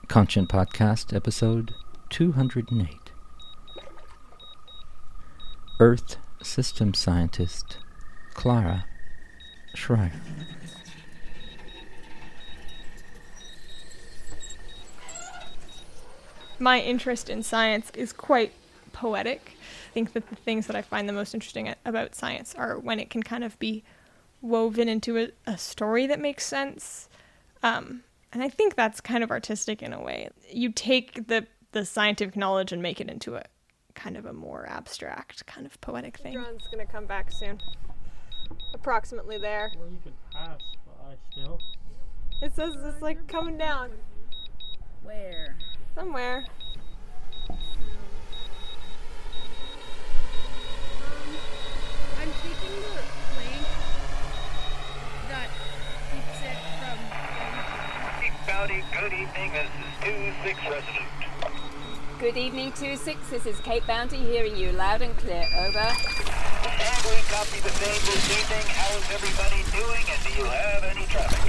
Conscient Podcast, episode 208. Earth system scientist Clara Schryer. My interest in science is quite poetic. I think that the things that I find the most interesting about science are when it can kind of be woven into a story that makes sense. And I think that's kind of artistic in a way. You take the scientific knowledge and make it into a kind of a more abstract, kind of poetic thing. The drone's going to come back soon. Approximately there. Well, you could pass by still. It says it's like coming down. Where? Somewhere. I'm taking the plank that keeps it from... Howdy, good evening, this is 26 resident. Good evening, 26. This is Kate Bounty hearing you loud and clear. Over. And we copy the same this evening. How's everybody doing, and do you have any traffic?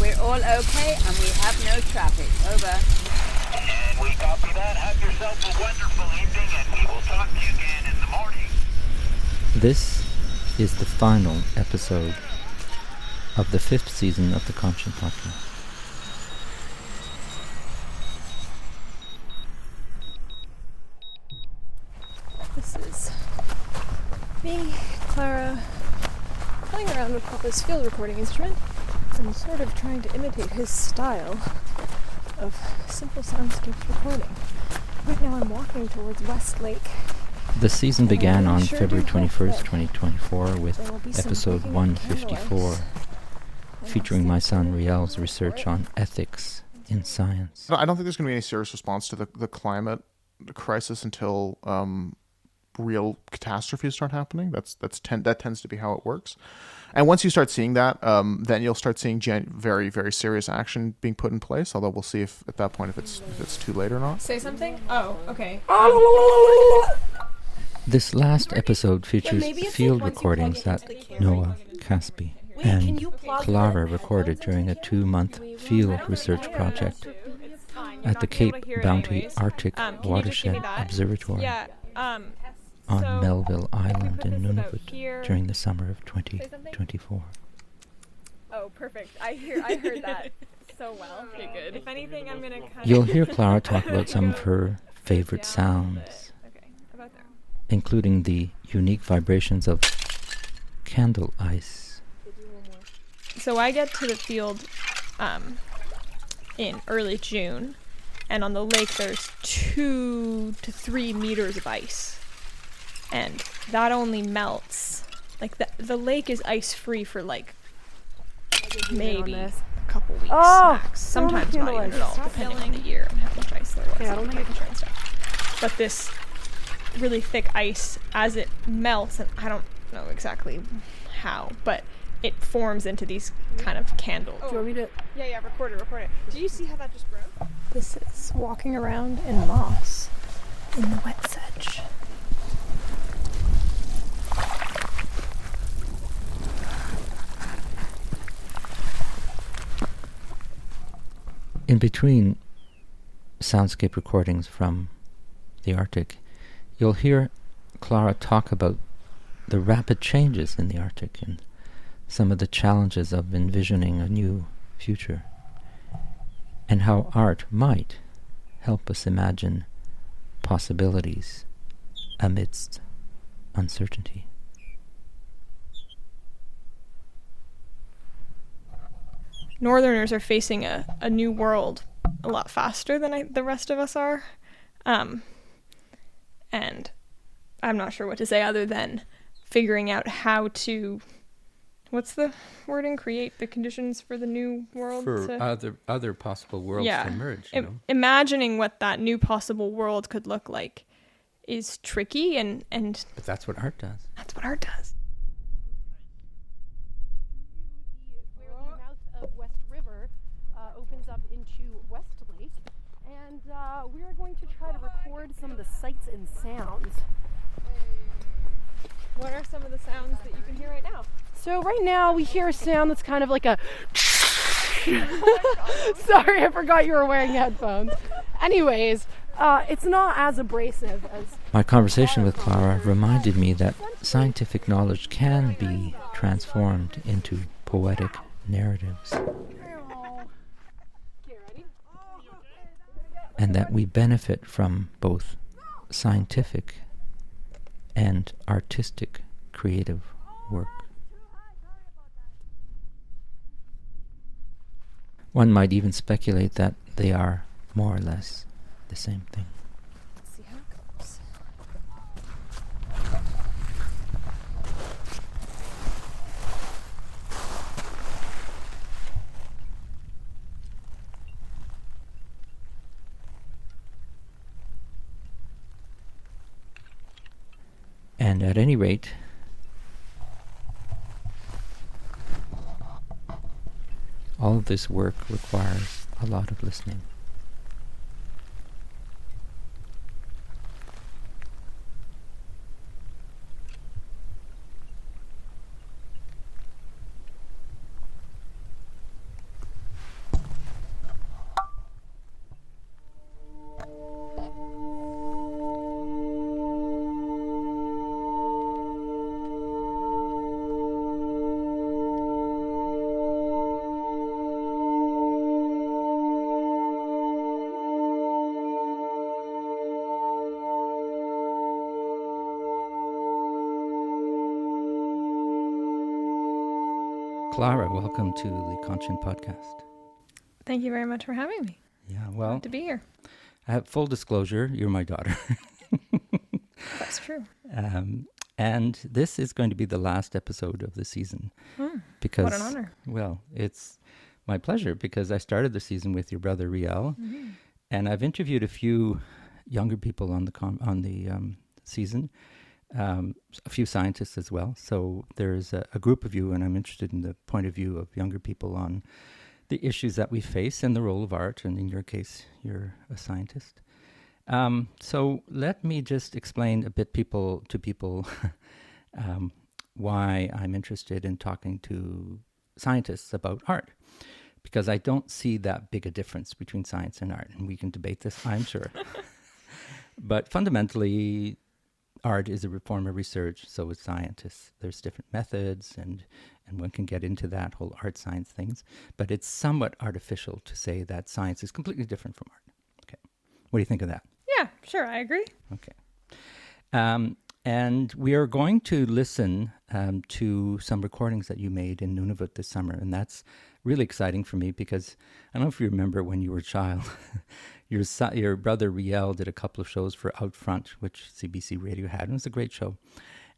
We're all okay, and we have no traffic. Over. And we copy that. Have yourself a wonderful evening, and we will talk to you again in the morning. This is the final episode of the 5th season of the Conscient Podcast. This is me, Clara, playing around with Papa's field recording instrument and sort of trying to imitate his style of simple soundscapes recording. Right now I'm walking towards West Lake. The season began on sure February do hope 21st, that 2024 with there will be some episode cooking 154 candlelights. featuring my son Riel's research on ethics in science. I don't think there's going to be any serious response to the climate crisis until real catastrophes start happening. That tends to be how it works. And once you start seeing that, then you'll start seeing very, very serious action being put in place. Although we'll see if at that point if it's too late or not. Say something? Oh, okay. This last episode features maybe it's field like once you recordings plug it that into the camera, Noah Caspi Wait, can and you plug Clara the recorded during a 2-month field research project at the Cape Bounty Arctic Can you just give Watershed me that? Observatory Yeah. on So, Melville Island put in this about Nunavut here. during the summer of something? 2024. Oh, perfect. I heard that so well. Okay, good. If anything, I'm gonna kind of... You'll hear Clara talk about some of her favorite sounds, Okay, about there. including the unique vibrations of candle ice. So I get to the field in early June, and on the lake there's 2 to 3 meters of ice, and that only melts. Like the lake is ice free for like maybe a couple weeks max. Sometimes not even at all, depending on the year and how much ice there was. Yeah, I don't think temperature and stuff. But this really thick ice, as it melts, and I don't know exactly how, but it forms into these kind of candles. Do you want me to... Yeah, record it. Do you see how that just broke? This is walking around in moss in the wet sedge. In between soundscape recordings from the Arctic, you'll hear Clara talk about the rapid changes in the Arctic and some of the challenges of envisioning a new future, and how art might help us imagine possibilities amidst uncertainty. Northerners are facing a new world a lot faster than the rest of us are. And I'm not sure what to say other than figuring out how to, what's the wording, create the conditions for the new world. For other possible worlds to emerge. Imagining what that new possible world could look like is tricky, and But that's what art does. that's what art does. Where the mouth of West River opens up into West Lake, and we are going to try to record some of the sights and sounds. What are some of the sounds that you can hear right now? So right now we hear a sound that's kind of like a Sorry, I forgot you were wearing headphones. Anyways, it's not as abrasive as... My conversation with Clara reminded me that scientific knowledge can be transformed into poetic narratives, and that we benefit from both scientific and artistic creative work. One might even speculate that they are more or less the same thing. Let's see how it goes. And at any rate, all of this work requires a lot of listening. Clara, welcome to the Conscient podcast. Thank you very much for having me. Yeah, well, Glad to be here. I have full disclosure, you're my daughter. That's true. And this is going to be the last episode of the season. Because, what an honor. Well, it's my pleasure because I started the season with your brother Riel, and I've interviewed a few younger people on the season, a few scientists as well. So there's a group of you, and I'm interested in the point of view of younger people on the issues that we face and the role of art. And in your case, you're a scientist. So let me just explain a bit to people why I'm interested in talking to scientists about art, because I don't see that big a difference between science and art, and we can debate this, I'm sure. But fundamentally, art is a form of research, so is scientists. There's different methods, and one can get into that whole art science things, but it's somewhat artificial to say that science is completely different from art. Okay, what do you think of that? Yeah, sure, I agree. Okay. And we are going to listen to some recordings that you made in Nunavut this summer, and that's really exciting for me because I don't know if you remember when you were a child, your brother Riel did a couple of shows for Out Front, which CBC Radio had, and it was a great show.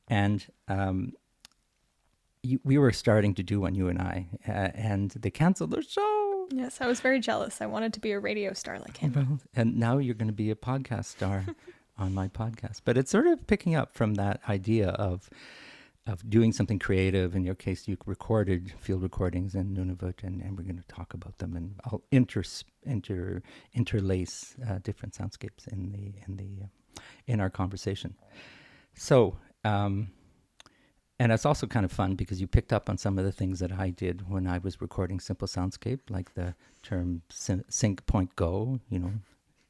And we were starting to do one, you and I, and they canceled their show. Yes, I was very jealous. I wanted to be a radio star like him. Well, and now you're going to be a podcast star on my podcast. But it's sort of picking up from that idea of doing something creative. In your case, you recorded field recordings in Nunavut, and we're going to talk about them, and I'll interlace different soundscapes in our conversation. So, and it's also kind of fun because you picked up on some of the things that I did when I was recording Simple Soundscape, like the term sync, point, go,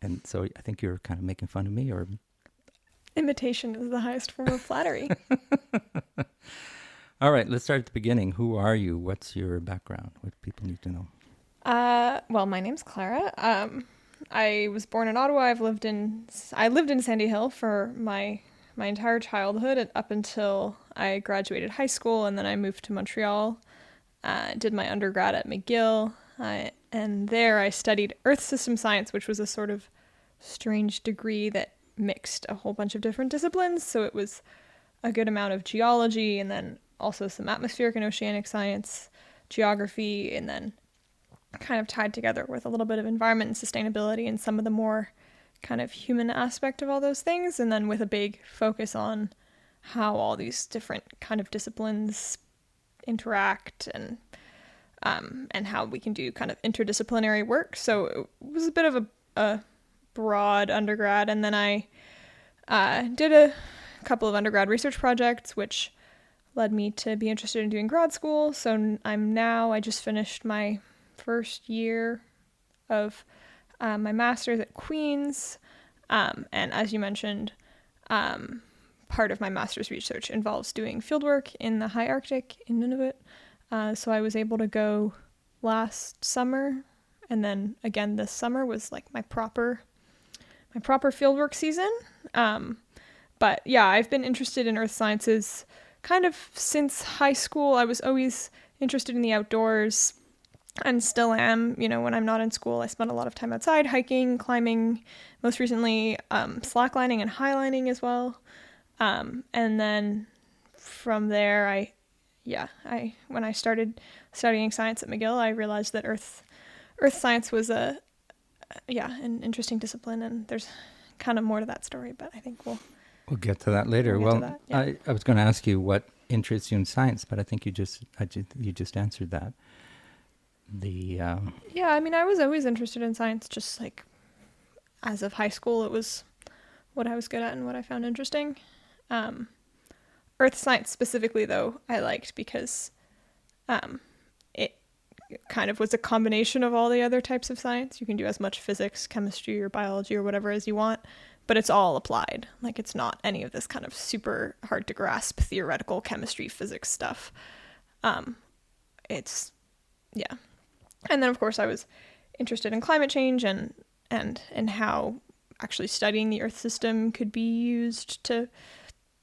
and so I think you're kind of making fun of me, or... Imitation is the highest form of flattery. All right, let's start at the beginning. Who are you? What's your background? What do people need to know? Well, my name's Clara. I was born in Ottawa. I lived in Sandy Hill for my entire childhood up until I graduated high school, and then I moved to Montreal, did my undergrad at McGill, and there I studied Earth System Science, which was a sort of strange degree that mixed a whole bunch of different disciplines. So it was a good amount of geology, and then also some atmospheric and oceanic science, geography, and then kind of tied together with a little bit of environment and sustainability and some of the more kind of human aspect of all those things, and then with a big focus on how all these different kind of disciplines interact and how we can do kind of interdisciplinary work. So it was a bit of a broad undergrad, and then I did a couple of undergrad research projects, which led me to be interested in doing grad school. So I just finished my first year of my master's at Queen's. And as you mentioned, part of my master's research involves doing fieldwork in the high Arctic in Nunavut. So I was able to go last summer, and then again this summer was like my proper fieldwork season. But yeah, I've been interested in earth sciences kind of since high school. I was always interested in the outdoors and still am. You know, when I'm not in school, I spend a lot of time outside, hiking, climbing, most recently slacklining and highlining as well. And then from there, when I started studying science at McGill, I realized that earth science was an interesting discipline, and there's kind of more to that story, but I think we'll get to that later. I was going to ask you what interests you in science, but I think you just answered that. I mean, I was always interested in science, just like as of high school, it was what I was good at and what I found interesting. Earth science specifically, though, I liked because it kind of was a combination of all the other types of science. You can do as much physics, chemistry, or biology or whatever as you want, but it's all applied. Like, it's not any of this kind of super hard to grasp theoretical chemistry, physics stuff. And then, of course, I was interested in climate change and how actually studying the Earth system could be used to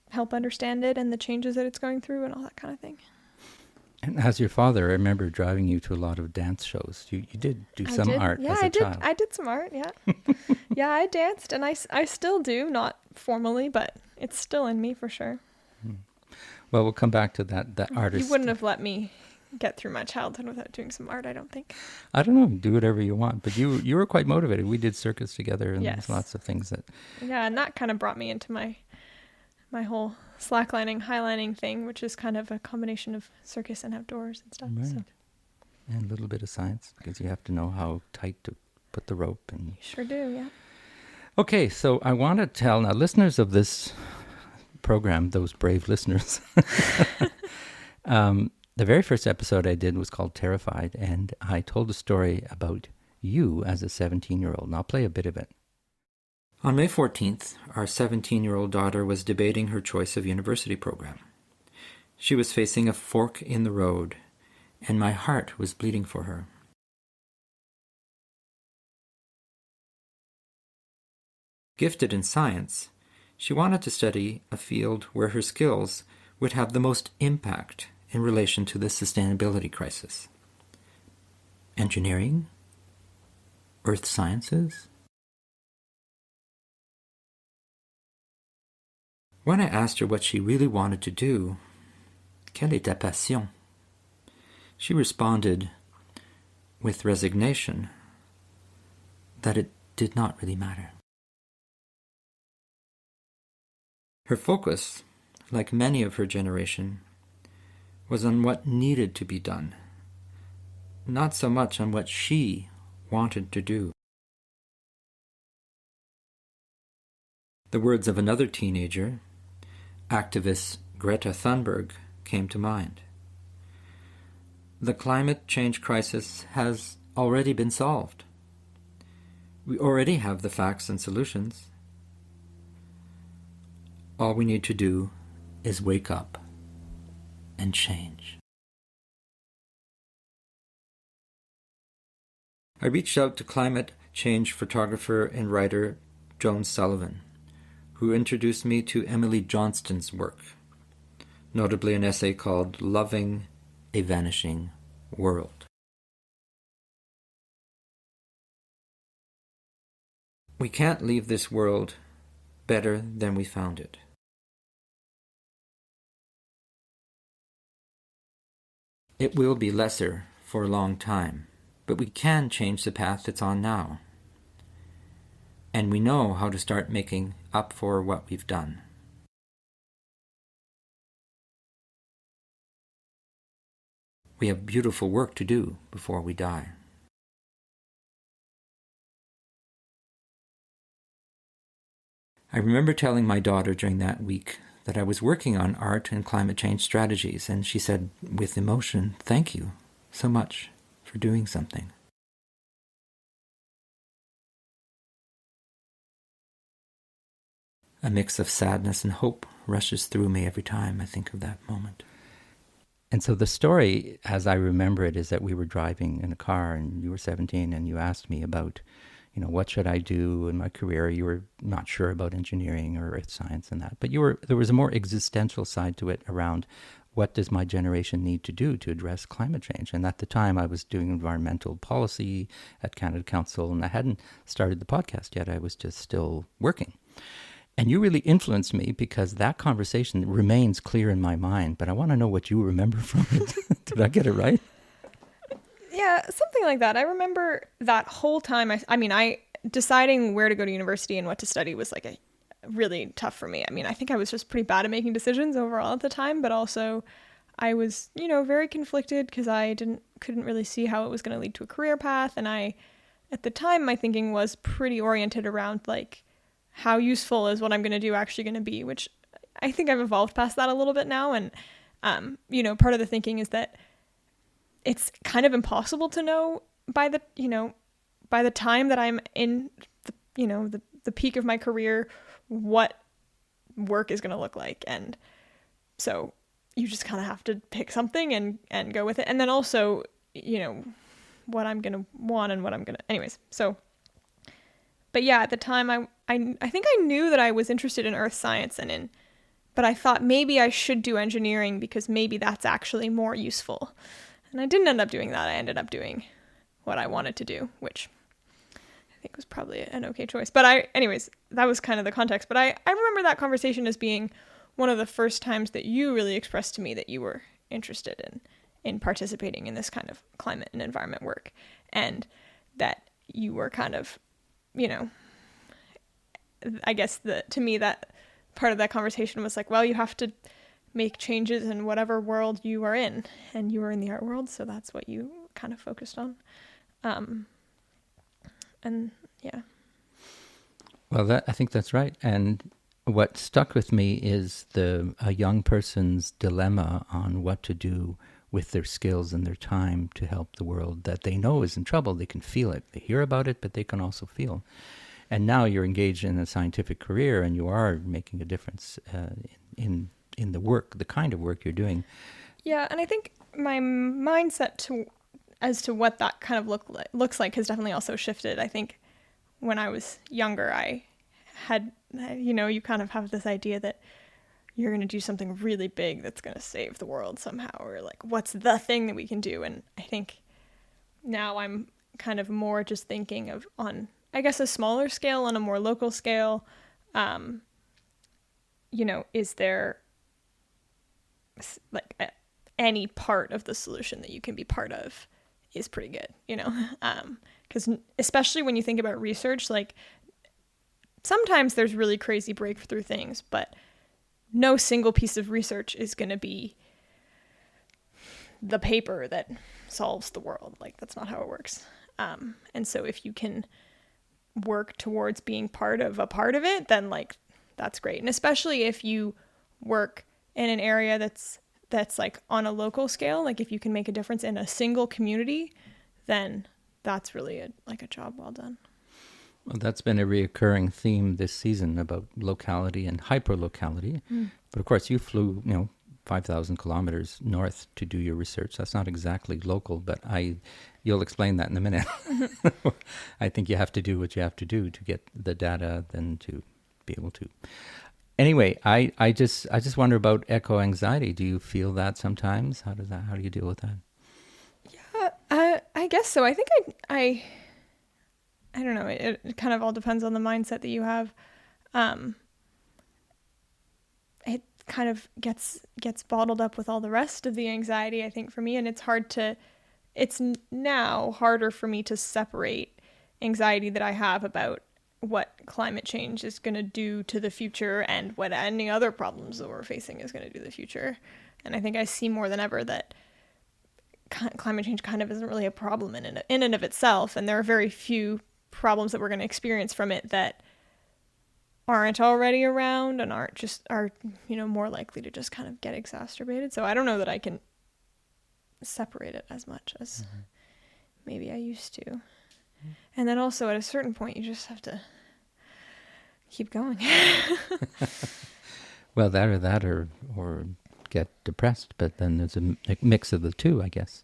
help understand it and the changes that it's going through and all that kind of thing. And as your father, I remember driving you to a lot of dance shows. You did do some art as a child. I did some art, yeah. Yeah, I danced, and I still do, not formally, but it's still in me for sure. Well, we'll come back to that artist. You wouldn't have let me get through my childhood without doing some art, I don't think. I don't know, do whatever you want, but you were quite motivated. We did circus together, and there's lots of things that... Yeah, and that kind of brought me into my whole slacklining, highlining thing, which is kind of a combination of circus and outdoors and stuff. Right. So. And a little bit of science, because you have to know how tight to put the rope. And sure do, yeah. Okay, so I want to tell now listeners of this program, those brave listeners, the very first episode I did was called Terrified, and I told a story about you as a 17-year-old, and I'll play a bit of it. On May 14th, our 17-year-old daughter was debating her choice of university program. She was facing a fork in the road, and my heart was bleeding for her. Gifted in science, she wanted to study a field where her skills would have the most impact in relation to the sustainability crisis. Engineering? Earth sciences? When I asked her what she really wanted to do, quelle est ta passion? She responded with resignation that it did not really matter. Her focus, like many of her generation, was on what needed to be done, not so much on what she wanted to do. The words of another teenager, activist Greta Thunberg, came to mind. The climate change crisis has already been solved. We already have the facts and solutions. All we need to do is wake up and change. I reached out to climate change photographer and writer Joan Sullivan, who introduced me to Emily Johnston's work, notably an essay called Loving a Vanishing World. We can't leave this world better than we found it. It will be lesser for a long time, but we can change the path it's on now. And we know how to start making up for what we've done. We have beautiful work to do before we die. I remember telling my daughter during that week that I was working on art and climate change strategies, and she said with emotion, "Thank you so much for for doing something. A mix of sadness and hope rushes through me every time I think of that moment. And so the story, as I remember it, is that we were driving in a car and you were 17 and you asked me about, what should I do in my career? You were not sure about engineering or earth science and that. But there was a more existential side to it around what does my generation need to do to address climate change? And at the time I was doing environmental policy at Canada Council and I hadn't started the podcast yet. I was just still working. And you really influenced me because that conversation remains clear in my mind, but I want to know what you remember from it. Did I get it right? Yeah, something like that. I remember that whole time. I deciding where to go to university and what to study was like a really tough for me. I think I was just pretty bad at making decisions overall at the time, but also I was, very conflicted because I couldn't really see how it was going to lead to a career path. And at the time, my thinking was pretty oriented around like, how useful is what I'm going to do actually going to be, which I think I've evolved past that a little bit now. And, part of the thinking is that it's kind of impossible to know by the time that I'm in the peak of my career, what work is going to look like. And so you just kind of have to pick something and go with it. And then also, what I'm going to want and what I'm going to, anyways. So, but yeah, at the time I think I knew that I was interested in earth science but I thought maybe I should do engineering because maybe that's actually more useful. And I didn't end up doing that. I ended up doing what I wanted to do, which I think was probably an okay choice. But anyways, that was kind of the context. But I remember that conversation as being one of the first times that you really expressed to me that you were interested in participating in this kind of climate and environment work. And that you were kind of, I guess to me that part of that conversation was like, well, you have to make changes in whatever world you are in, and you were in the art world, so that's what you kind of focused on. And yeah. Well, I think that's right. And what stuck with me is a young person's dilemma on what to do with their skills and their time to help the world that they know is in trouble. They can feel it. They hear about it, but they can also feel. And now you're engaged in a scientific career and you are making a difference in the work, the kind of work you're doing. Yeah, and I think my mindset as to what that kind of looks like has definitely also shifted. I think when I was younger, I had, you kind of have this idea that you're going to do something really big that's going to save the world somehow, or like, what's the thing that we can do? And I think now I'm kind of more just thinking of on, I guess, a smaller scale, on a more local scale. Is there like any part of the solution that you can be part of is pretty good, because especially when you think about research, like sometimes there's really crazy breakthrough things, but no single piece of research is going to be the paper that solves the world. Like, that's not how it works. And so if you can work towards being part of it, then like, that's great. And especially if you work in an area that's like on a local scale, like if you can make a difference in a single community, then that's really a job well done. Well, that's been a reoccurring theme this season about locality and hyperlocality. But of course, you flew, 5,000 kilometers north to do your research. That's not exactly local, but you'll explain that in a minute. I think you have to do what you have to do to get the data, then to be able to. Anyway, I just wonder about eco anxiety. Do you feel that sometimes? How do you deal with that? Yeah, I guess so. I think I don't know. It kind of all depends on the mindset that you have. It kind of gets bottled up with all the rest of the anxiety, I think, for me, and it's now harder for me to separate anxiety that I have about what climate change is going to do to the future and what any other problems that we're facing is going to do to the future. And I think I see more than ever that climate change kind of isn't really a problem in and of itself, and there are very few problems that we're going to experience from it that aren't already around and are more likely to just kind of get exacerbated. So I don't know that I can separate it as much as maybe I used to. And then also at a certain point, you just have to keep going. Well, that or get depressed, but then there's a mix of the two, I guess.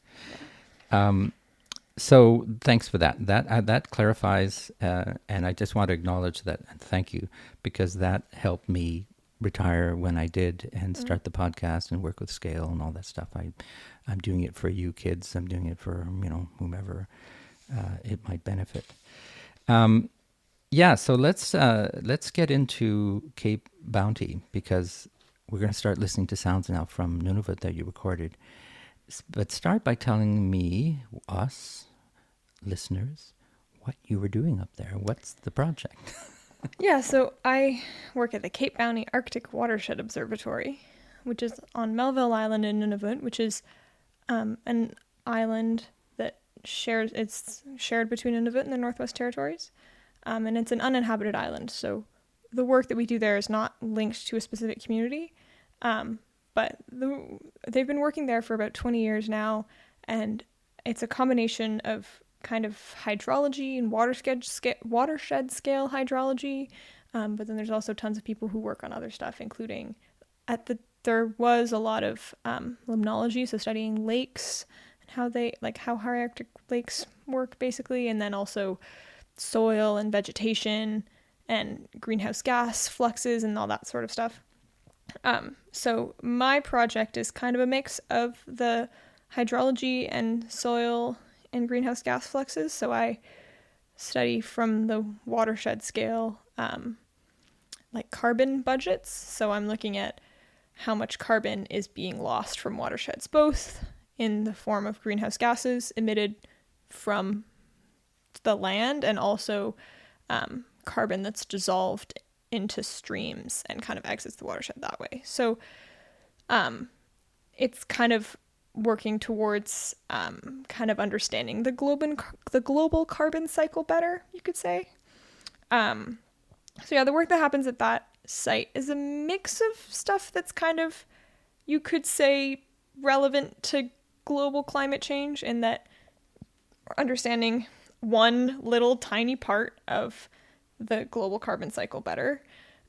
So thanks for that. That clarifies, and I just want to acknowledge that. And thank you, because that helped me retire when I did and start the podcast and work with scale and all that stuff. I'm doing it for you kids. I'm doing it for whomever it might benefit. So let's get into Cape Bounty, because we're going to start listening to sounds now from Nunavut that you recorded. But start by telling me, us, listeners, what you were doing up there. What's the project? Yeah, so I work at the Cape Bounty Arctic Watershed Observatory, which is on Melville Island in Nunavut, which is an island that it's shared between Nunavut and the Northwest Territories. And it's an uninhabited island, so the work that we do there is not linked to a specific community. But they've been working there for about 20 years now, and it's a combination of kind of hydrology and watershed scale hydrology, but then there's also tons of people who work on other stuff, including there was a lot of limnology, so studying lakes and how high Arctic lakes work basically, and then also soil and vegetation and greenhouse gas fluxes and all that sort of stuff. So my project is kind of a mix of the hydrology and soil and greenhouse gas fluxes. So I study from the watershed scale, like carbon budgets. So I'm looking at how much carbon is being lost from watersheds, both in the form of greenhouse gases emitted from the land and also carbon that's dissolved into streams and kind of exits the watershed that way. So it's kind of working towards kind of understanding the global carbon cycle better, you could say. So yeah, the work that happens at that site is a mix of stuff that's kind of, you could say, relevant to global climate change, in that understanding one little tiny part of the global carbon cycle better.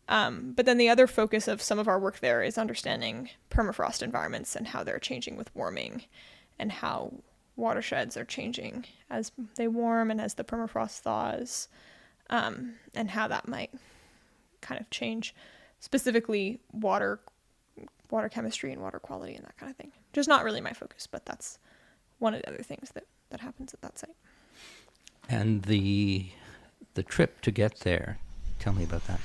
But then the other focus of some of our work there is understanding permafrost environments and how they're changing with warming, and how watersheds are changing as they warm and as the permafrost thaws, and how that might kind of change specifically water chemistry and water quality and that kind of thing. Which is not really my focus, but that's one of the other things that happens at that site. And the trip to get there, tell me about that.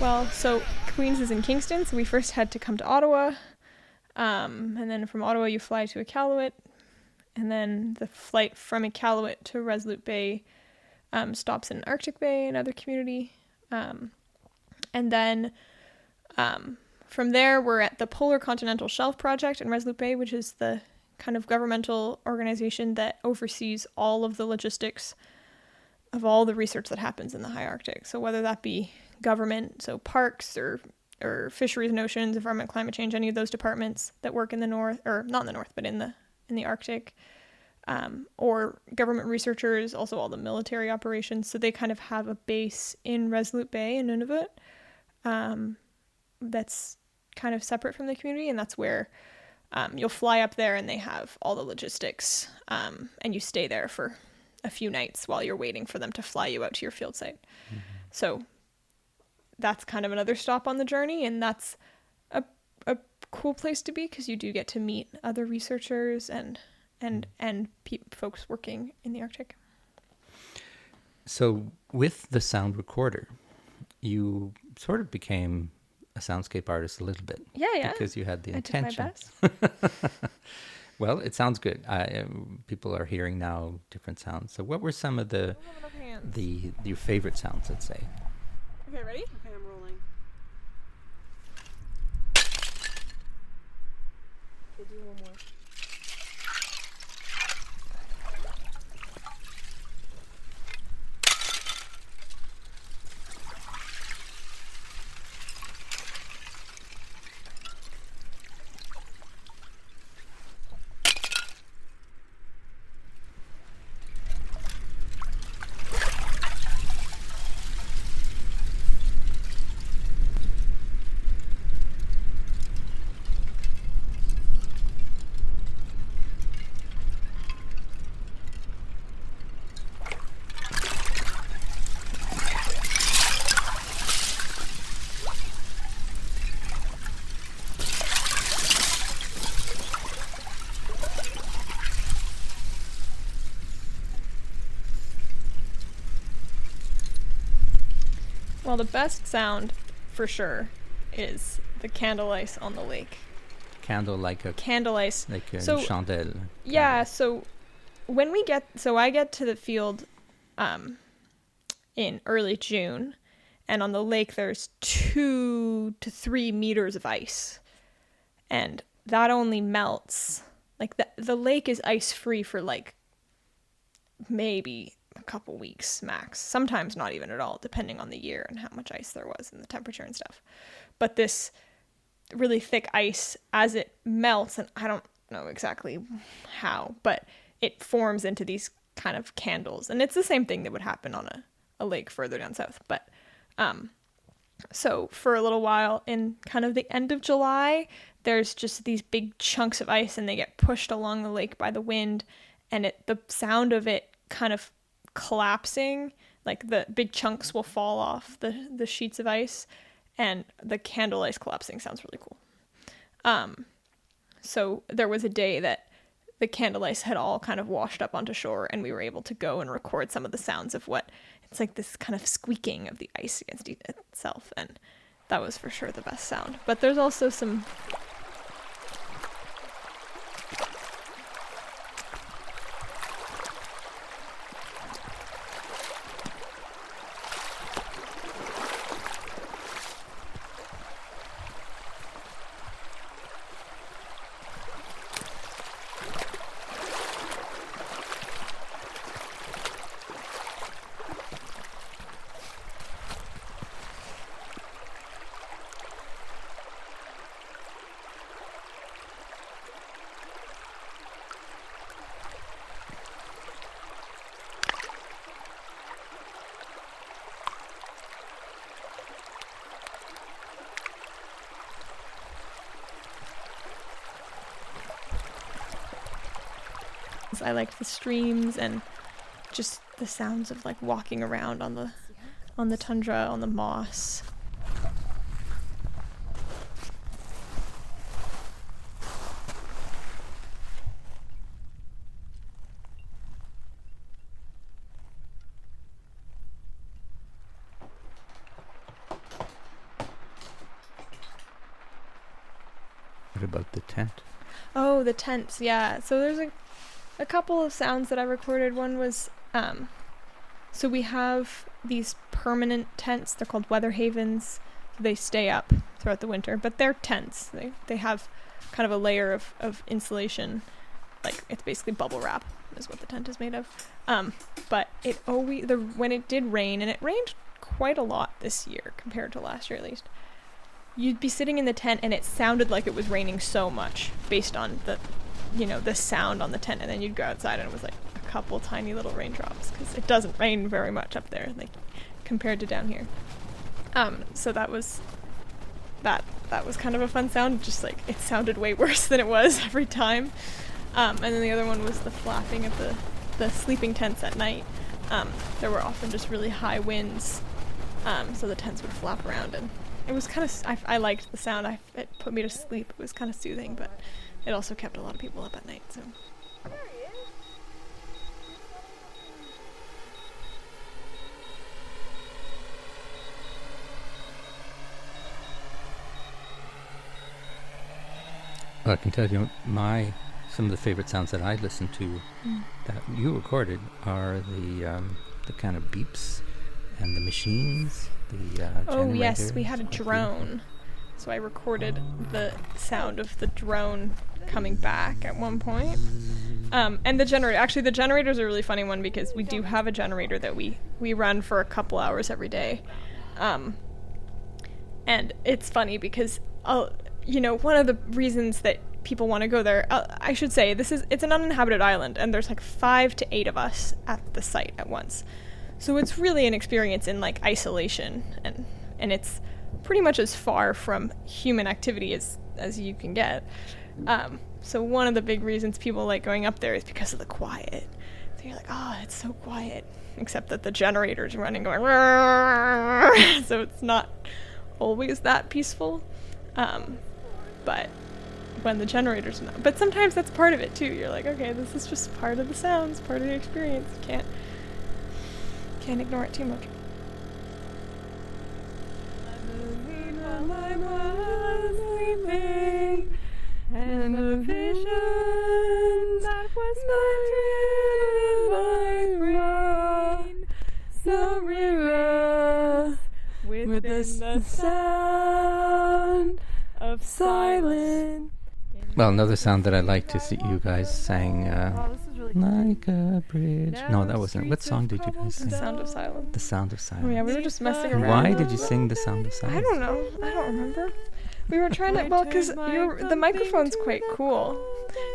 Well, so Queens is in Kingston, so we first had to come to Ottawa, and then from Ottawa you fly to Iqaluit, and then the flight from Iqaluit to Resolute Bay stops in Arctic Bay, another community, and then from there we're at the Polar Continental Shelf Project in Resolute Bay, which is the kind of governmental organization that oversees all of the logistics of all the research that happens in the high Arctic. So whether that be government, so parks or fisheries and oceans, environment, climate change, any of those departments that work in the north, or not in the north, but in the Arctic, or government researchers, also all the military operations. So they kind of have a base in Resolute Bay in Nunavut that's kind of separate from the community, and that's where you'll fly up there and they have all the logistics, and you stay there for a few nights while you're waiting for them to fly you out to your field site. Mm-hmm. So that's kind of another stop on the journey, and that's a cool place to be, because you do get to meet other researchers and folks working in the Arctic. So with the sound recorder, you sort of became a soundscape artist a little bit. Yeah. Because you had the intention. I did my best. Well, it sounds good. People are hearing now different sounds. So what were some of your favorite sounds, let's say? Okay, ready? Okay, I'm rolling. Okay, do one more. Well, the best sound, for sure, is the candle ice on the lake. Candle like a Candle ice. like a So- chandelle. Yeah, so when I get to the field in early June, and on the lake there's 2 to 3 meters of ice. And that only melts, like the lake is ice free for like maybe a couple weeks max. Sometimes not even at all, depending on the year and how much ice there was and the temperature and stuff. But this really thick ice, as it melts, and I don't know exactly how, but it forms into these kind of candles. And it's the same thing that would happen on a lake further down south. But so for a little while in kind of the end of July, there's just these big chunks of ice and they get pushed along the lake by the wind, and the sound of it kind of collapsing, like the big chunks will fall off the sheets of ice, and the candle ice collapsing sounds really cool. So there was a day that the candle ice had all kind of washed up onto shore, and we were able to go and record some of the sounds of what it's like, this kind of squeaking of the ice against itself, and that was for sure the best sound. But there's also some I liked the streams and just the sounds of like walking around on the tundra, on the moss. What about the tent? Oh, the tents, yeah. So there's a couple of sounds that I recorded. One was, so we have these permanent tents. They're called weather havens. They stay up throughout the winter, but they're tents. They have kind of a layer of insulation. Like, it's basically bubble wrap is what the tent is made of. But when it did rain, and it rained quite a lot this year compared to last year at least, you'd be sitting in the tent and it sounded like it was raining so much based on the sound on the tent, and then you'd go outside and it was like a couple tiny little raindrops, because it doesn't rain very much up there, like compared to down here. So that was kind of a fun sound. Just like, it sounded way worse than it was every time. And then the other one was the flapping of the sleeping tents at night. There were often just really high winds, so the tents would flap around, and it was kind of, I liked the sound. It put me to sleep. It was kind of soothing, but it also kept a lot of people up at night, so. Well, I can tell you some of the favorite sounds that I listen to that you recorded are the kind of beeps and the machines, the Oh yes, we generators. had a Quite drone. beautiful. So I recorded the sound of the drone coming back at one point. And the generator. Actually, the generator's a really funny one, because we do have a generator that we run for a couple hours every day. And it's funny because, one of the reasons that people want to go there, I should say, it's an uninhabited island, and there's like 5 to 8 of us at the site at once. So it's really an experience in like isolation, and it's pretty much as far from human activity as you can get. So one of the big reasons people like going up there is because of the quiet. So you're like, oh, it's so quiet. Except that the generator's running, going, so it's not always that peaceful. But when the generator's not. But sometimes that's part of it too. You're like, okay, this is just part of the sounds, part of the experience. Can't ignore it too much. of silence. Well, another sound that I like to see you guys sang, This is really like a bridge. No, that wasn't. What song did you guys The sing? Sound of Silence. The Sound of Oh Silence. yeah, we were just messing And around. why did you sing The Sound of Silence? I don't know. I don't remember. We were trying to, well, because the microphone's quite cool.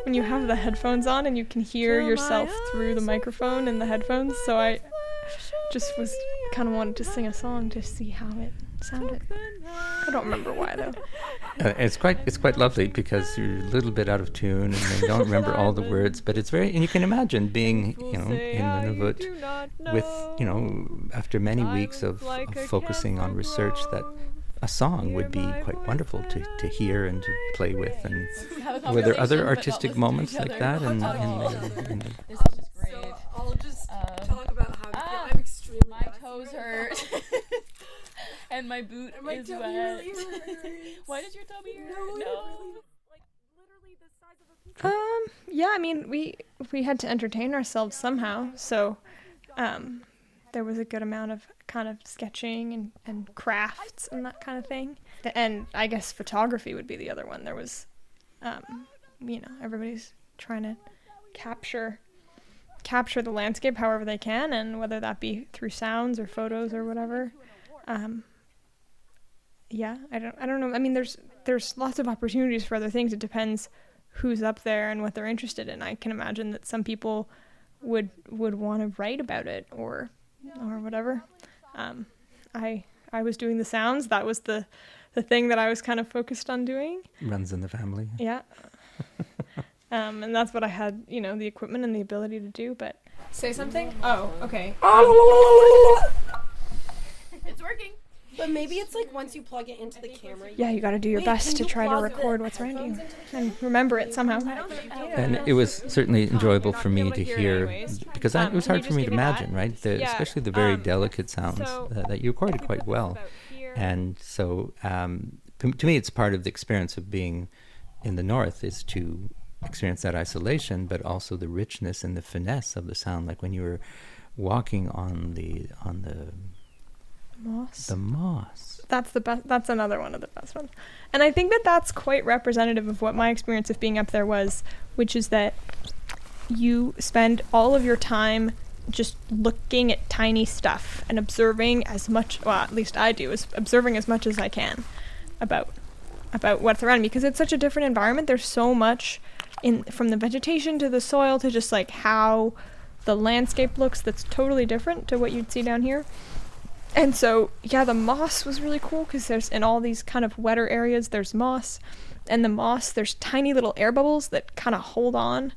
When you have the headphones on and you can hear yourself through the microphone and the headphones, so I just was kind of wanted to sing a song to see how it sounded. I don't remember why though. It's quite lovely because you're a little bit out of tune and you don't remember all the words, but it's very, and you can imagine being, in Nunavut with, after many weeks of focusing on research, that a song would be quite wonderful to hear and to play with. And were there other artistic moments like that? This is just great. So I'll just talk about how I feel. I'm extremely My toes hurt. And my boot is wet. Why does your toe be hurt? No. Like literally the size of a pizza. Yeah, I mean, we had to entertain ourselves somehow, so there was a good amount of kind of sketching and crafts and that kind of thing. And I guess photography would be the other one. There was, everybody's trying to capture the landscape however they can, and whether that be through sounds or photos or whatever. Yeah, I don't know. I mean, there's lots of opportunities for other things. It depends who's up there and what they're interested in. I can imagine that some people would want to write about it or whatever. I was doing the sounds. That was the thing that I was kind of focused on doing. Runs in the family. Yeah. And that's what I had, the equipment and the ability to do. But say something. Oh, okay. It's working. But maybe it's like once you plug it into the camera. Yeah, you got to do your best to try to record what's around you and remember it somehow. And it was certainly enjoyable for me to hear, because it was hard for me to imagine, right? Especially the very delicate sounds that you recorded quite well. And so, to me, it's part of the experience of being in the North is to experience that isolation, but also the richness and the finesse of the sound. Like when you were walking on the Moss. The moss. That's the best. That's another one of the best ones. And I think that that's quite representative of what my experience of being up there was, which is that you spend all of your time just looking at tiny stuff and observing as much, well, at least I do, is observing as much as I can about what's around me, because it's such a different environment. There's so much from the vegetation to the soil to just like how the landscape looks that's totally different to what you'd see down here. And so, yeah, the moss was really cool because there's, in all these kind of wetter areas, there's moss. And the moss, there's tiny little air bubbles that kind of hold on.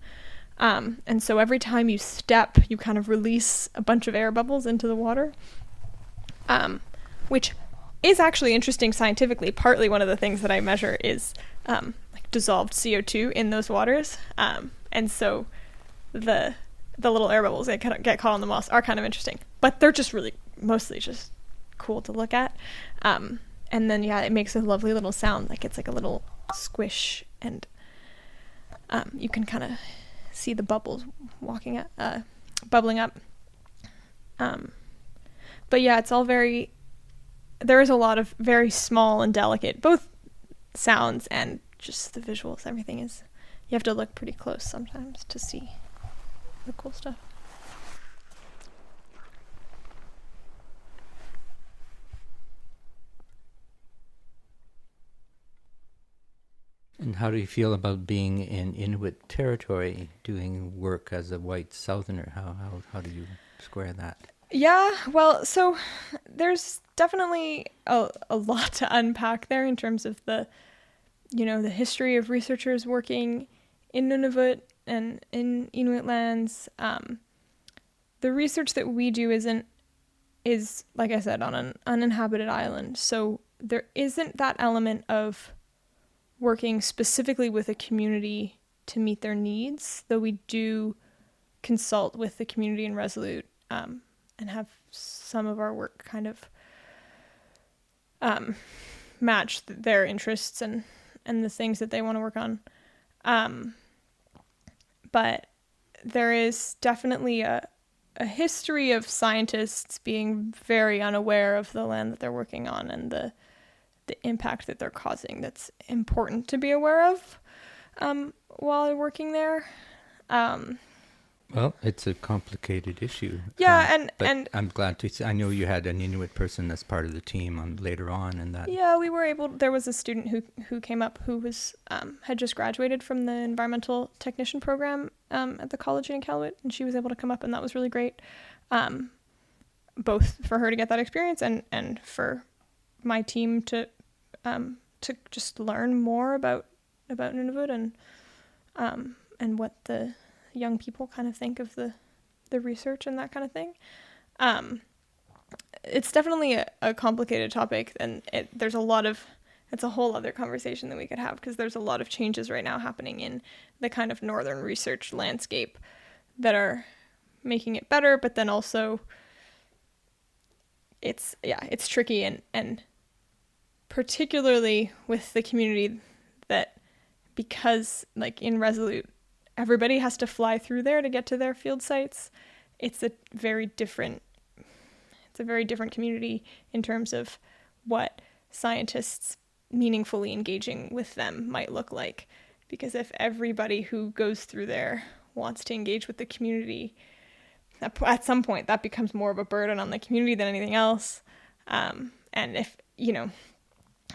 And so every time you step, you kind of release a bunch of air bubbles into the water, which is actually interesting scientifically. Partly one of the things that I measure is like dissolved CO2 in those waters. And so the little air bubbles that get caught on the moss are kind of interesting. But they're just really mostly just cool to look at. And then, yeah, it makes a lovely little sound. Like it's like a little squish, and you can kind of see the bubbles bubbling up. But yeah, it's all there is a lot of very small and delicate, both sounds and just the visuals. Everything is, you have to look pretty close sometimes to see the cool stuff. And how do you feel about being in Inuit territory, doing work as a white Southerner? How do you square that? Yeah, well, so there's definitely a lot to unpack there in terms of the history of researchers working in Nunavut and in Inuit lands. The research that we do is, like I said, on an uninhabited island. So there isn't that element of working specifically with a community to meet their needs, though we do consult with the community in Resolute and have some of our work kind of match their interests and the things that they want to work on. But there is definitely a history of scientists being very unaware of the land that they're working on and the impact that they're causing that's important to be aware of while working there. Well, it's a complicated issue. Yeah, but and I'm glad to see. I know you had an Inuit person as part of the team later on, and that. Yeah, we were able. There was a student who came up who was had just graduated from the environmental technician program at the college in Iqaluit, and she was able to come up, and that was really great. Both for her to get that experience and for my team to just learn more about Nunavut and what the young people kind of think of the research and that kind of thing. It's definitely a complicated topic, and it's a whole other conversation that we could have, because there's a lot of changes right now happening in the kind of northern research landscape that are making it better, but then also it's tricky, and particularly with the community that, because like in Resolute, everybody has to fly through there to get to their field sites. It's a very different community in terms of what scientists meaningfully engaging with them might look like. Because if everybody who goes through there wants to engage with the community, at some point that becomes more of a burden on the community than anything else. And if,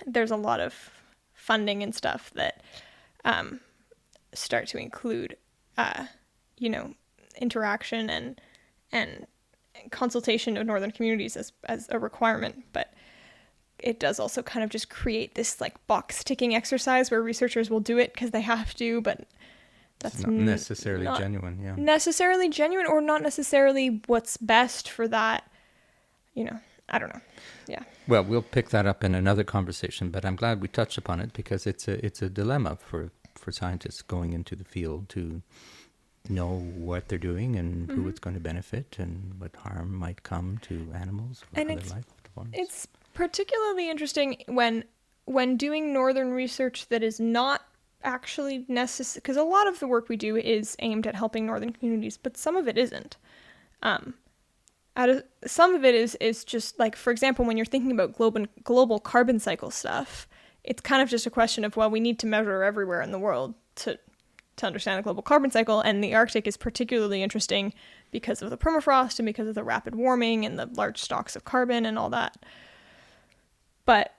there's a lot of funding and stuff that start to include, interaction and consultation of northern communities as a requirement, but it does also kind of just create this like box ticking exercise where researchers will do it because they have to, but that's not necessarily genuine. Yeah, necessarily genuine, or not necessarily what's best for that. I don't know. Yeah. Well, we'll pick that up in another conversation, but I'm glad we touched upon it, because it's a dilemma for scientists going into the field to know what they're doing and who it's going to benefit and what harm might come to animals or other life forms. It's particularly interesting when doing northern research that is not actually necessary, because a lot of the work we do is aimed at helping northern communities, but some of it isn't. Some of it is just like, for example, when you're thinking about global carbon cycle stuff, it's kind of just a question of, well, we need to measure everywhere in the world to understand the global carbon cycle, and the Arctic is particularly interesting because of the permafrost and because of the rapid warming and the large stocks of carbon and all that. But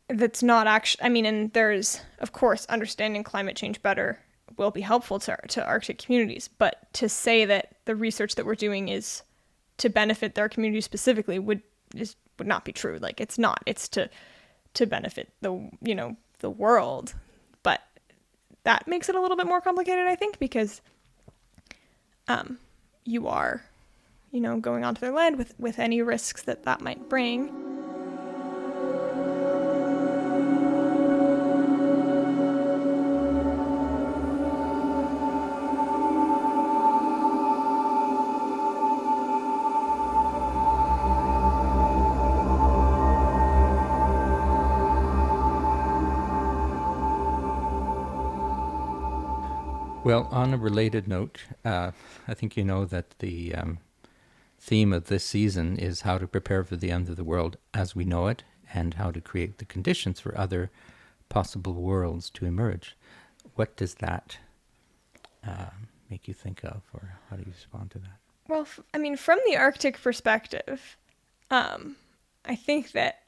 that's not actually, and there's, of course, understanding climate change better will be helpful to Arctic communities, but to say that the research that we're doing is to benefit their community specifically would not be true. Like, it's not. It's to benefit the world. But that makes it a little bit more complicated, I think, because you are, going onto their land with any risks that might bring. Well, on a related note, I think you know that the theme of this season is how to prepare for the end of the world as we know it, and how to create the conditions for other possible worlds to emerge. What does that make you think of, or how do you respond to that? Well, from the Arctic perspective, I think that,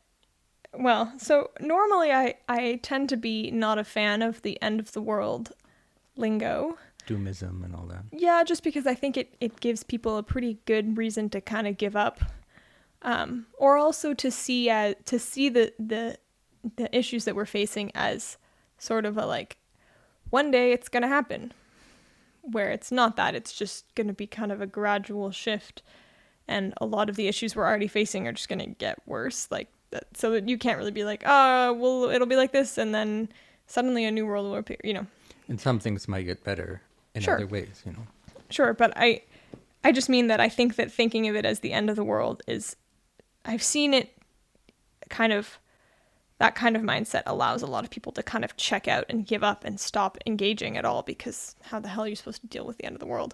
so normally I tend to be not a fan of the end of the world lingo. Doomism and all that. Yeah, just because I think it gives people a pretty good reason to kind of give up, or also to see the issues that we're facing as sort of a like, one day it's gonna happen, where it's not that, it's just gonna be kind of a gradual shift, and a lot of the issues we're already facing are just gonna get worse, like that, so that you can't really be like, well, it'll be like this, and then suddenly a new world will appear, And some things might get better in other ways, Sure, but I just mean that I think that thinking of it as the end of the world I've seen it that kind of mindset allows a lot of people to kind of check out and give up and stop engaging at all, because how the hell are you supposed to deal with the end of the world?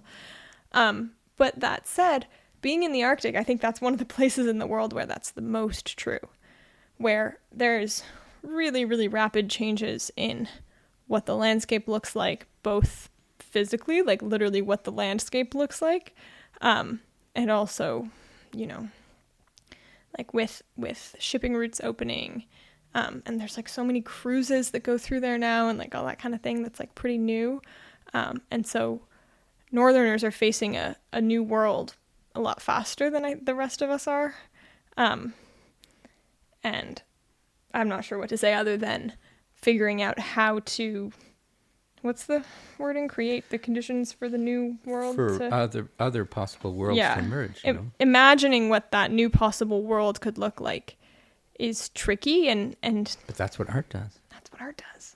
But that said, being in the Arctic, I think that's one of the places in the world where that's the most true, where there's really, really rapid changes in what the landscape looks like, both physically, like literally what the landscape looks like, and also, you know, like with shipping routes opening, and there's like so many cruises that go through there now and like all that kind of thing that's like pretty new. And so Northerners are facing a new world a lot faster than the rest of us are. And I'm not sure what to say other than figuring out how to, what's the wording? Create the conditions for the new world. For other possible worlds to emerge. You know? Imagining what that new possible world could look like is tricky, and But that's what art does. That's what art does.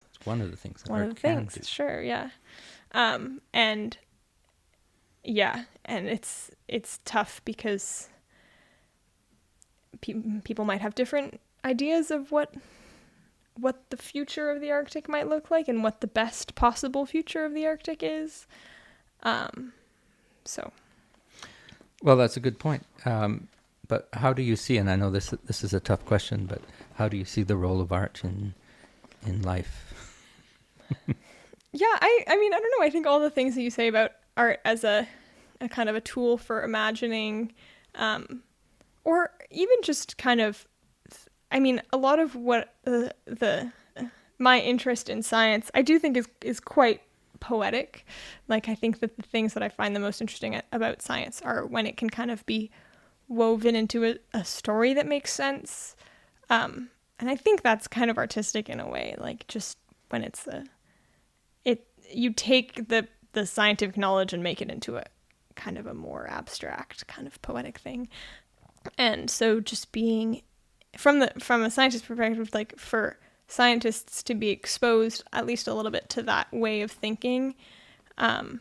It's one of the things that One art of the can things, do. sure, yeah. And it's tough because people might have different ideas of what the future of the Arctic might look like and what the best possible future of the Arctic is. So. Well, that's a good point. But how do you see, and I know this is a tough question, but how do you see the role of art in life? Yeah, I mean, I don't know. I think all the things that you say about art as a kind of a tool for imagining, or even just kind of, I mean, a lot of what my interest in science, I do think is quite poetic. Like, I think that the things that I find the most interesting about science are when it can kind of be woven into a story that makes sense. And I think that's kind of artistic in a way, like just when it's you take the scientific knowledge and make it into a kind of a more abstract kind of poetic thing. And so just being from a scientist's perspective, like for scientists to be exposed at least a little bit to that way of thinking, and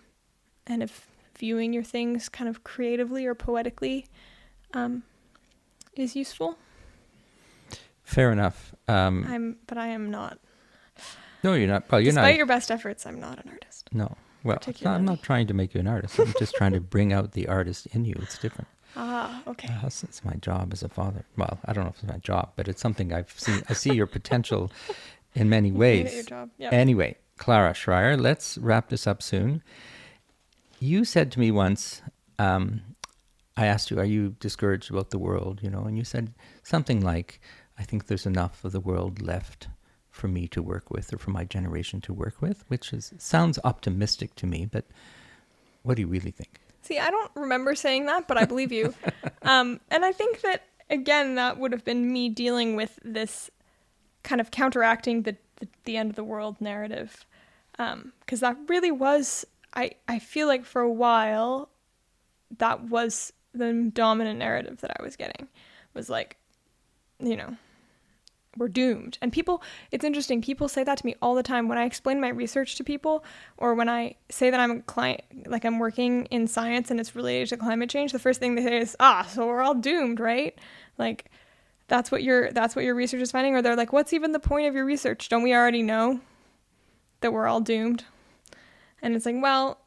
of viewing your things kind of creatively or poetically, is useful. Fair enough. But I am not. No, you're not. Well, you're not. Despite your best efforts, I'm not an artist. No. Well, particularly. I'm not trying to make you an artist. I'm just trying to bring out the artist in you. It's different. Ah, okay. It's my job as a father. Well, I don't know if it's my job, but it's something I've seen. I see your potential in many ways. Your job. Yep. Anyway, Clara Schryer, let's wrap this up soon. You said to me once, I asked you, are you discouraged about the world? You know, and you said something like, I think there's enough of the world left for me to work with, or for my generation to work with, which sounds optimistic to me, but what do you really think? See, I don't remember saying that, but I believe you. And I think that, again, that would have been me dealing with this kind of counteracting the end of the world narrative. Because that really was, I feel like for a while, that was the dominant narrative that I was getting. Was like, you know, we're doomed. And people, it's interesting, people say that to me all the time when I explain my research to people, or when I say that I'm a client, like I'm working in science and it's related to climate change. The first thing they say is, so we're all doomed, right? Like, that's what your research is finding. Or they're like, what's even the point of your research? Don't we already know that we're all doomed? And it's like, well,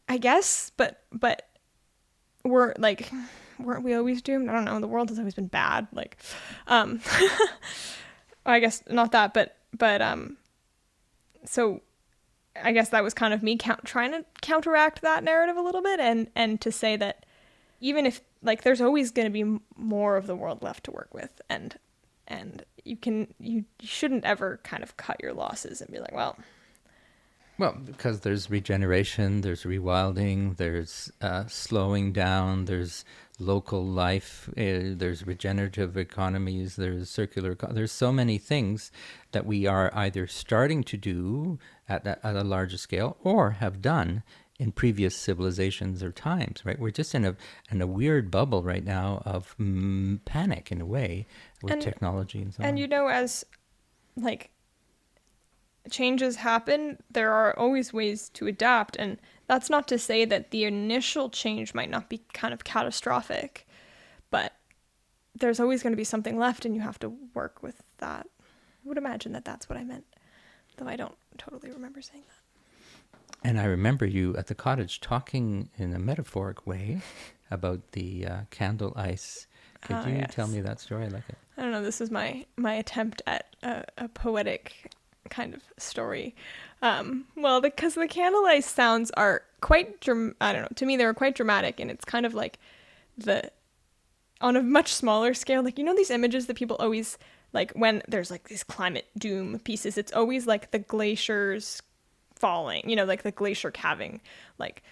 I guess, but we're like, weren't we always doomed? I don't know. The world has always been bad. Like, I guess not that, but so I guess that was kind of me trying to counteract that narrative a little bit, and to say that even if, like, there's always going to be more of the world left to work with, and you shouldn't ever kind of cut your losses and be like, well, because there's regeneration, there's rewilding, there's slowing down, there's local life, there's regenerative economies, there's circular, there's so many things that we are either starting to do at a larger scale or have done in previous civilizations or times, right? We're just in a weird bubble right now of panic in a way with technology and so on. And you know, as like changes happen, there are always ways to adapt, and that's not to say that the initial change might not be kind of catastrophic, but there's always going to be something left, and you have to work with that. I would imagine that that's what I meant, though I don't totally remember saying that. And I remember you at the cottage talking in a metaphoric way about the candle ice. Could you tell me that story? I like it. I don't know. This is my attempt at a poetic kind of story. Well, because the candle ice sounds are quite, I don't know. To me, they were quite dramatic, and it's kind of like on a much smaller scale. Like, you know, these images that people always like when there's like these climate doom pieces. It's always like the glaciers falling. You know, like the glacier calving, like.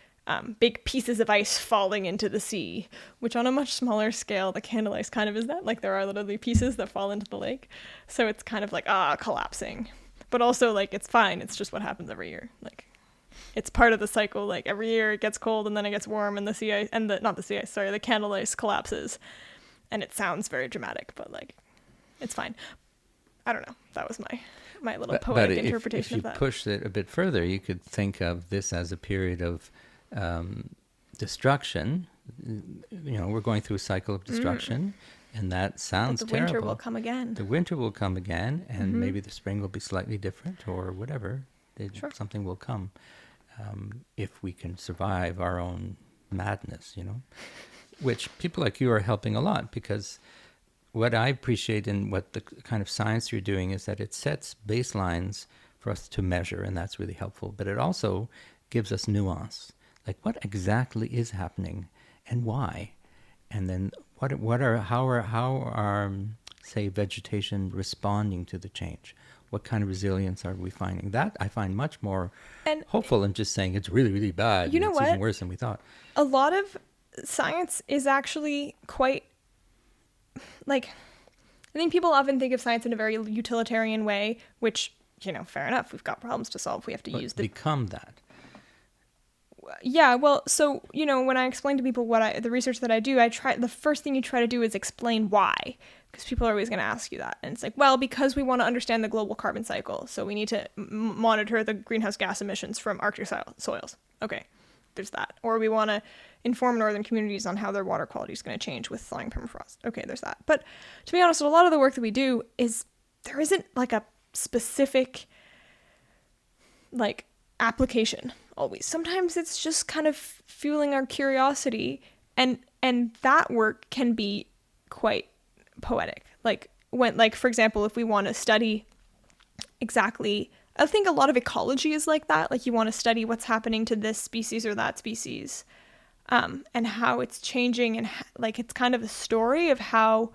Big pieces of ice falling into the sea, which on a much smaller scale, the candle ice kind of is that. Like there are literally pieces that fall into the lake. So it's kind of like, collapsing. But also like, it's fine. It's just what happens every year. Like it's part of the cycle. Like every year it gets cold and then it gets warm and the sea ice, and the candle ice collapses. And it sounds very dramatic, but like, it's fine. I don't know. That was my little poetic interpretation of that. If you push it a bit further, you could think of this as a period of destruction. You know, we're going through a cycle of destruction, and that sounds terrible. The winter will come again. The winter will come again, and maybe the spring will be slightly different, or whatever. Something will come if we can survive our own madness, you know, which people like you are helping a lot, because what I appreciate in what the kind of science you're doing is that it sets baselines for us to measure, and that's really helpful. But it also gives us nuance. Like what exactly is happening and why? And then how are say vegetation responding to the change? What kind of resilience are we finding? That I find much more hopeful than just saying it's really, really bad. You know it's what? even worse than we thought. A lot of science is actually quite like, I think people often think of science in a very utilitarian way, which, you know, fair enough. We've got problems to solve. We have to use become that. Yeah, well, so, you know, when I explain to people the research that I do, the first thing you try to do is explain why, because people are always going to ask you that. And it's like, well, because we want to understand the global carbon cycle, so we need to monitor the greenhouse gas emissions from Arctic soils. Okay, there's that. Or we want to inform northern communities on how their water quality is going to change with thawing permafrost. Okay, there's that. But to be honest, a lot of the work that we do is, there isn't like a specific, like, application always. Sometimes it's just kind of fueling our curiosity, and that work can be quite poetic. Like when, like, for example, if we want to study exactly, I think a lot of ecology is like that. Like you want to study what's happening to this species or that species, and how it's changing, and like it's kind of a story of how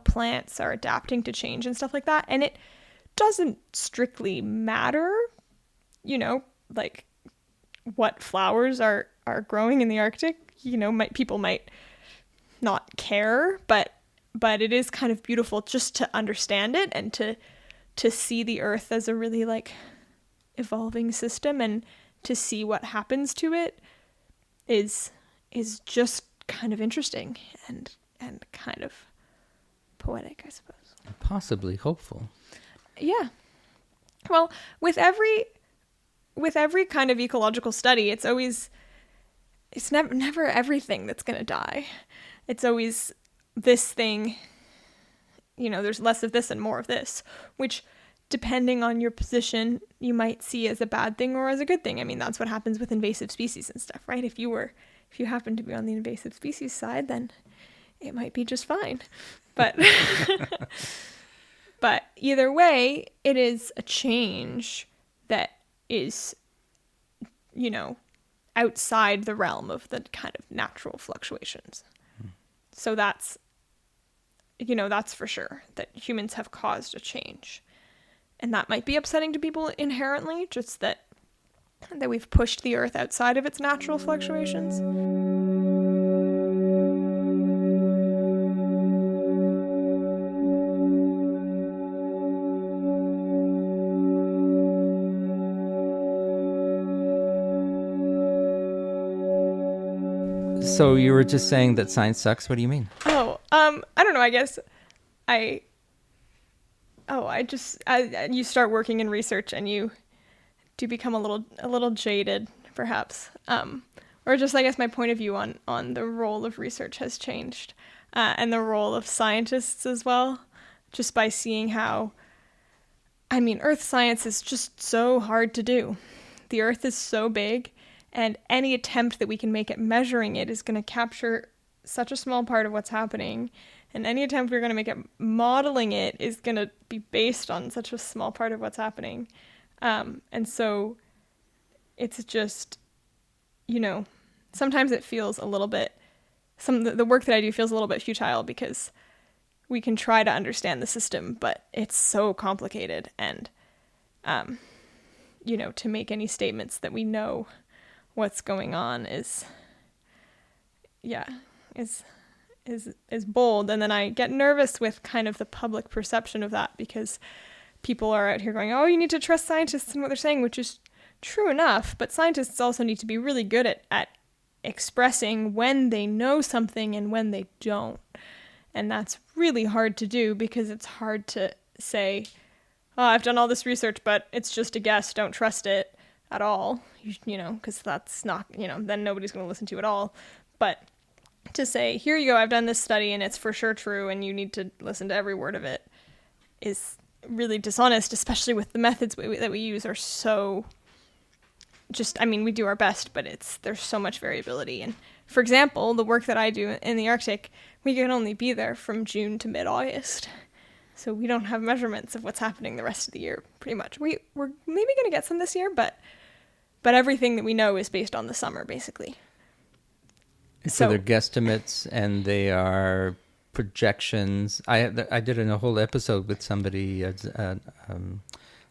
plants are adapting to change and stuff like that. And it doesn't strictly matter, you know, like what flowers are growing in the Arctic. You know, people might not care, but it is kind of beautiful just to understand it, and to see the Earth as a really like evolving system, and to see what happens to it is just kind of interesting and kind of poetic, I suppose. Possibly hopeful. Yeah. Well, with every kind of ecological study, it's never everything that's going to die. It's always this thing, you know, there's less of this and more of this, which depending on your position, you might see as a bad thing or as a good thing. I mean, that's what happens with invasive species and stuff, right? If you happen to be on the invasive species side, then it might be just fine. But but either way, it is a change that is, you know, outside the realm of the kind of natural fluctuations. So that's, you know, that's for sure, that humans have caused a change. And that might be upsetting to people inherently, just that we've pushed the Earth outside of its natural fluctuations. So you were just saying that science sucks. What do you mean? I don't know. I guess you start working in research and you do become a little jaded, perhaps. Or just, I guess, my point of view on the role of research has changed, and the role of scientists as well, just by seeing how, I mean, earth science is just so hard to do. the Earth is so big, and any attempt that we can make at measuring it is going to capture such a small part of what's happening. And any attempt we're going to make at modeling it is going to be based on such a small part of what's happening. And so it's just, sometimes it feels a little bit, the work that I do feels a little bit futile because we can try to understand the system, but it's so complicated. And, to make any statements that we know what's going on is bold. And then I get nervous with kind of the public perception of that because people are out here going, oh, you need to trust scientists and what they're saying, which is true enough. But scientists also need to be really good at expressing when they know something and when they don't. And that's really hard to do because it's hard to say, oh, I've done all this research, but it's just a guess. Don't trust it at all, because that's not, then nobody's going to listen to it at all. But to say, here you go, I've done this study and it's for sure true and you need to listen to every word of it is really dishonest, especially with the methods that we use are so we do our best, but there's so much variability. And for example, the work that I do in the Arctic, we can only be there from June to mid-August. So we don't have measurements of what's happening the rest of the year, pretty much. We're maybe going to get some this year, but everything that we know is based on the summer, basically. So they're guesstimates and they are projections. I did a whole episode with somebody, a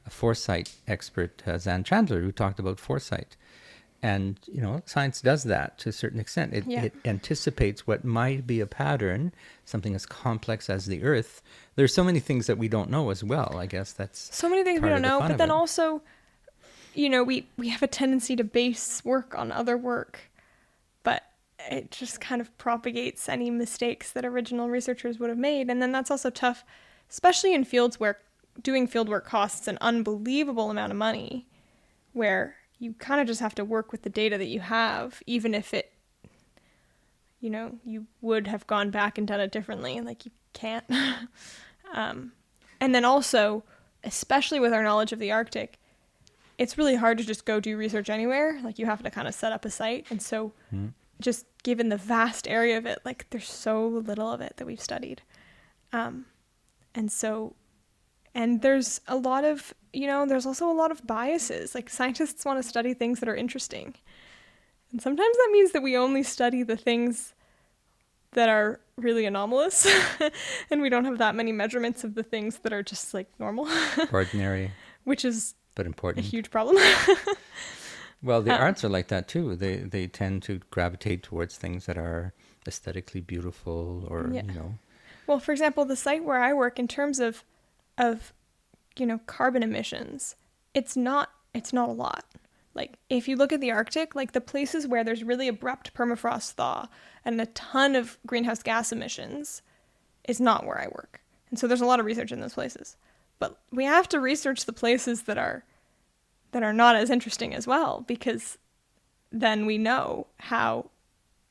foresight expert, Zan Chandler, who talked about foresight. And, science does that to a certain extent. It anticipates what might be a pattern, something as complex as the Earth. There's so many things that we don't know as well. I guess that's so many things we don't know, but then also, we have a tendency to base work on other work, but it just kind of propagates any mistakes that original researchers would have made. And then that's also tough, especially in fields where doing fieldwork costs an unbelievable amount of money, where you kind of just have to work with the data that you have, even if it, you would have gone back and done it differently, and you can't. And then also, especially with our knowledge of the Arctic, it's really hard to just go do research anywhere. You have to kind of set up a site. And so just given the vast area of it, there's so little of it that we've studied. And there's a lot of, there's also a lot of biases. Scientists want to study things that are interesting. And sometimes that means that we only study the things that are really anomalous. And we don't have that many measurements of the things that are just normal. Ordinary. Which is but important. A huge problem. Well, the arts are like that too. They tend to gravitate towards things that are aesthetically beautiful or, Well, for example, the site where I work, in terms of carbon emissions, it's not a lot. If you look at the Arctic, the places where there's really abrupt permafrost thaw and a ton of greenhouse gas emissions is not where I work. And so there's a lot of research in those places. But we have to research the places that are not as interesting as well, because then we know how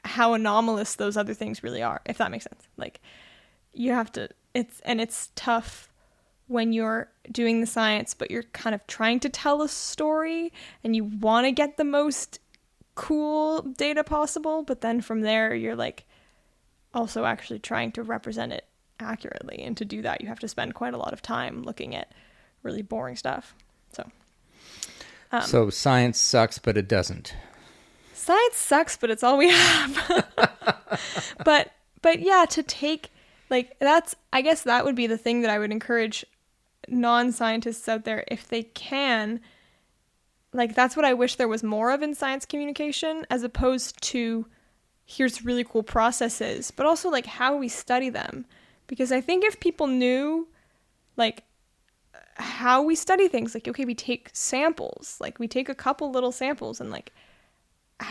anomalous those other things really are, if that makes sense. You have to, it's tough when you're doing the science, but you're kind of trying to tell a story and you want to get the most cool data possible, but then from there you're also actually trying to represent it accurately. And to do that, you have to spend quite a lot of time looking at really boring stuff. So science sucks, but it doesn't. Science sucks, but it's all we have. but yeah, to take I guess that would be the thing that I would encourage non-scientists out there, if they can. That's what I wish there was more of in science communication, as opposed to here's really cool processes, but also how we study them. Because I think if people knew how we study things, okay, we take samples, we take a couple little samples, and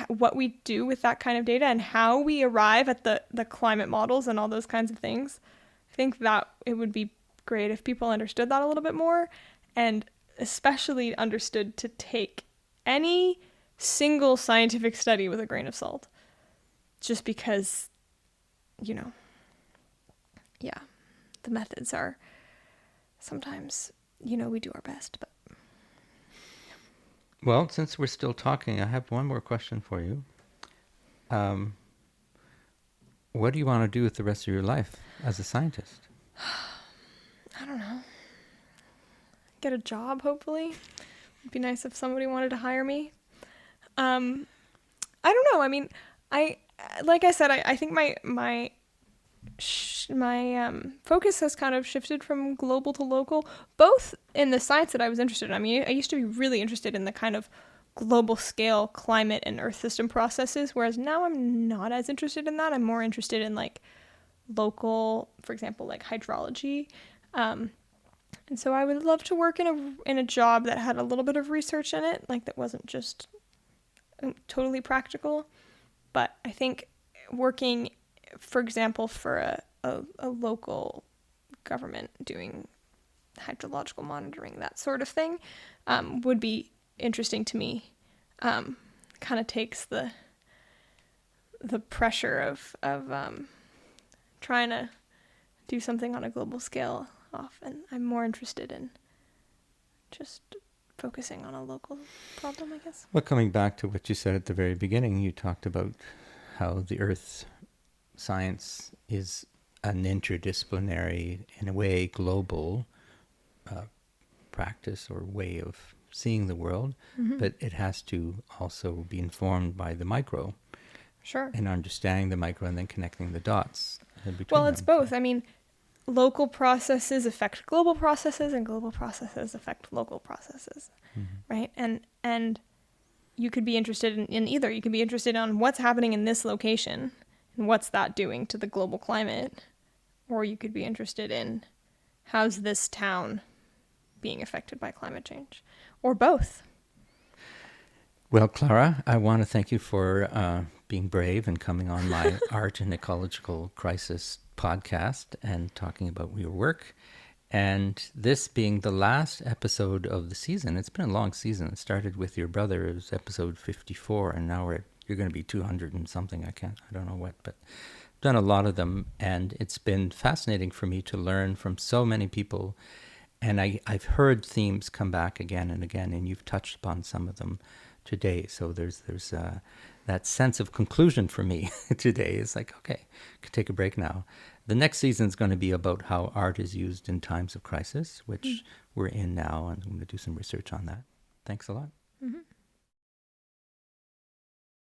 what we do with that kind of data and how we arrive at the climate models and all those kinds of things, I think that it would be great if people understood that a little bit more, and especially understood to take any single scientific study with a grain of salt, just because, the methods are sometimes, we do our best, but Well, since we're still talking, I have one more question for you. What do you want to do with the rest of your life as a scientist? I don't know. Get a job, hopefully. It'd be nice if somebody wanted to hire me. I don't know. I mean, like I said, I think my focus has kind of shifted from global to local, both in the science that I was interested in. I mean, I used to be really interested in the kind of global scale climate and earth system processes, whereas now I'm not as interested in that. I'm more interested in like local, for example, like hydrology. And so I would love to work in a job that had a little bit of research in it, like that wasn't just totally practical. But I think working, for example, for a local government doing hydrological monitoring, that sort of thing, would be interesting to me. Kind of takes the pressure of trying to do something on a global scale off, and I'm more interested in just focusing on a local problem, I guess. Well, coming back to what you said at the very beginning, you talked about how the earth science is an interdisciplinary, in a way, global practice or way of seeing the world, but it has to also be informed by the micro. Sure. And understanding the micro and then connecting the dots in between. Well, it's both. I mean, local processes affect global processes, and global processes affect local processes, right? And you could be interested in either. You could be interested in what's happening in this location and what's that doing to the global climate, or you could be interested in how's this town being affected by climate change, or both. Well, Clara, I want to thank you for being brave and coming on my Art and Ecological Crisis podcast and talking about your work. And this being the last episode of the season, it's been a long season. It started with your brother, it was episode 54, and now you're going to be 200 and something. I don't know what, but I've done a lot of them, and it's been fascinating for me to learn from so many people. And I've heard themes come back again and again, and you've touched upon some of them today. So there's that sense of conclusion for me today. Is like, okay, I can take a break now. The next season is going to be about how art is used in times of crisis, which we're in now, and I'm going to do some research on that. Thanks a lot.